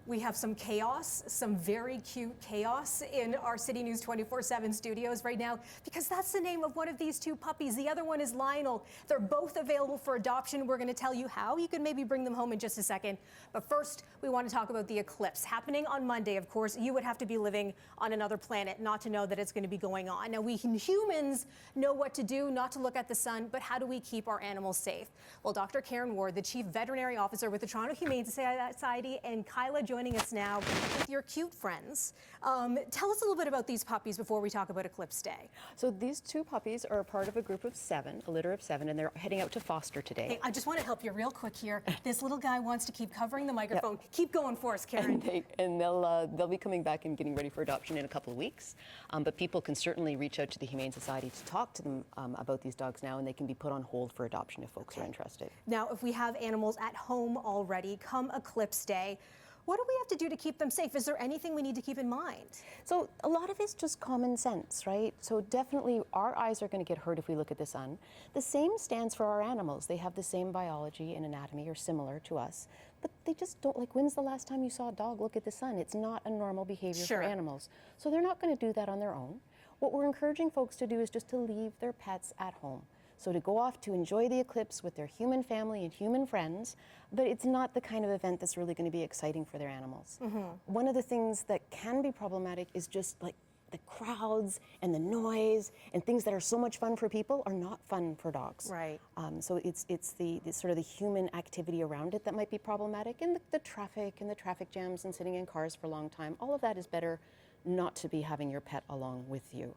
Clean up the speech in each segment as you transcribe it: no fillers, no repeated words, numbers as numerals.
We have some chaos, some very cute chaos in our City News 24/7 studios right now, because that's the name of one of these two puppies. The other one is Lionel. They're both available for adoption. We're going to tell you how you can maybe bring them home in just a second. But first, we want to talk about the eclipse happening on Monday. Of course, you would have to be living on another planet not to know that it's going to be going on. Now, we humans know what to do, not to look at the sun, but how do we keep our animals safe? Well, Dr. Karen Ward, the Chief Veterinary Officer with the Toronto Humane Society, and Kyla joining us now with your cute friends. Tell us a little bit about these puppies before we talk about Eclipse Day. So these two puppies are a part of a group of 7, a litter of 7, and they're heading out to foster today. Hey, I just want to help you real quick here. This little guy wants to keep covering the microphone. Yep. Keep going for us, Karen. And they'll be coming back and getting ready for adoption in a couple of weeks. But people can certainly reach out to the Humane Society to talk to them about these dogs now, and they can be put on hold for adoption if folks are interested. Now, if we have animals at home already, come Eclipse Day, what do we have to do to keep them safe? Is there anything we need to keep in mind? So a lot of it's just common sense, right? So definitely our eyes are going to get hurt if we look at the sun. The same stands for our animals. They have the same biology and anatomy, or similar to us, but they just don't. Like, when's the last time you saw a dog look at the sun? It's not a normal behavior for animals. So they're not going to do that on their own. What we're encouraging folks to do is just to leave their pets at home. So to go off to enjoy the eclipse with their human family and human friends, but it's not the kind of event that's really going to be exciting for their animals. One of the things that can be problematic is just like the crowds and the noise and things that are so much fun for people are not fun for dogs. Right. So it's the sort of the human activity around it that might be problematic, and the traffic and the traffic jams and sitting in cars for a long time. All of that is better not to be having your pet along with you.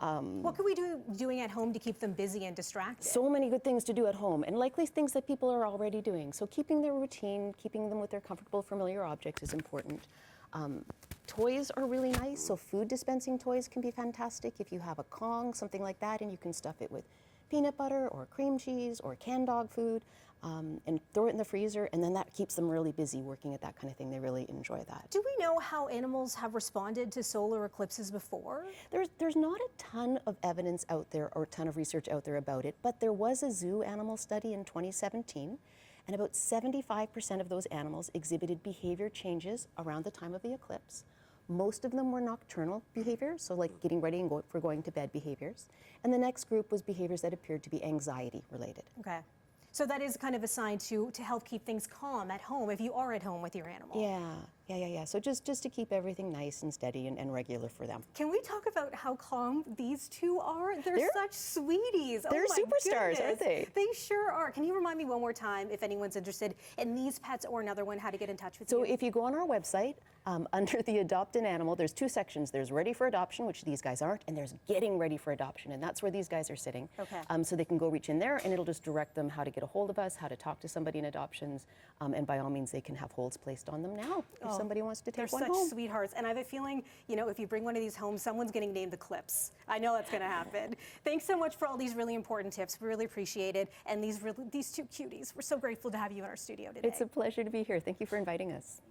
What can we do doing at home to keep them busy and distracted? So many good things to do at home, and likely things that people are already doing. So keeping their routine, keeping them with their comfortable, familiar objects is important. Toys are really nice, so food dispensing toys can be fantastic. If you have a Kong, something like that, and you can stuff it with peanut butter or cream cheese or canned dog food, and throw it in the freezer, and then that keeps them really busy working at that kind of thing. They really enjoy that. Do we know how animals have responded to solar eclipses before? There's not a ton of evidence out there or a ton of research out there about it, but there was a zoo animal study in 2017, and about 75% of those animals exhibited behavior changes around the time of the eclipse. Most of them were nocturnal behaviors, so like getting ready and for going to bed behaviors. And the next group was behaviors that appeared to be anxiety related. Okay. So that is kind of a sign to help keep things calm at home if you are at home with your animal. Yeah. So just to keep everything nice and steady and regular for them. Can we talk about how calm these two are? They're such sweeties. They're superstars, goodness. aren't they? They sure are. Can you remind me one more time, if anyone's interested in these pets or another one, how to get in touch with you? So if you go on our website, under the Adopt an Animal, there's 2 sections. There's Ready for Adoption, which these guys aren't, and there's Getting Ready for Adoption, and that's where these guys are sitting. Okay. So they can go reach in there, and it'll just direct them how to get a hold of us, how to talk to somebody in adoptions, and by all means, they can have holds placed on them now if somebody wants to take one home. They're such sweethearts, and I have a feeling, you know, if you bring one of these home, someone's getting named Eclipse. I know that's going to happen. Thanks so much for all these really important tips. We really appreciate it, and these two cuties. We're so grateful to have you in our studio today. It's a pleasure to be here. Thank you for inviting us.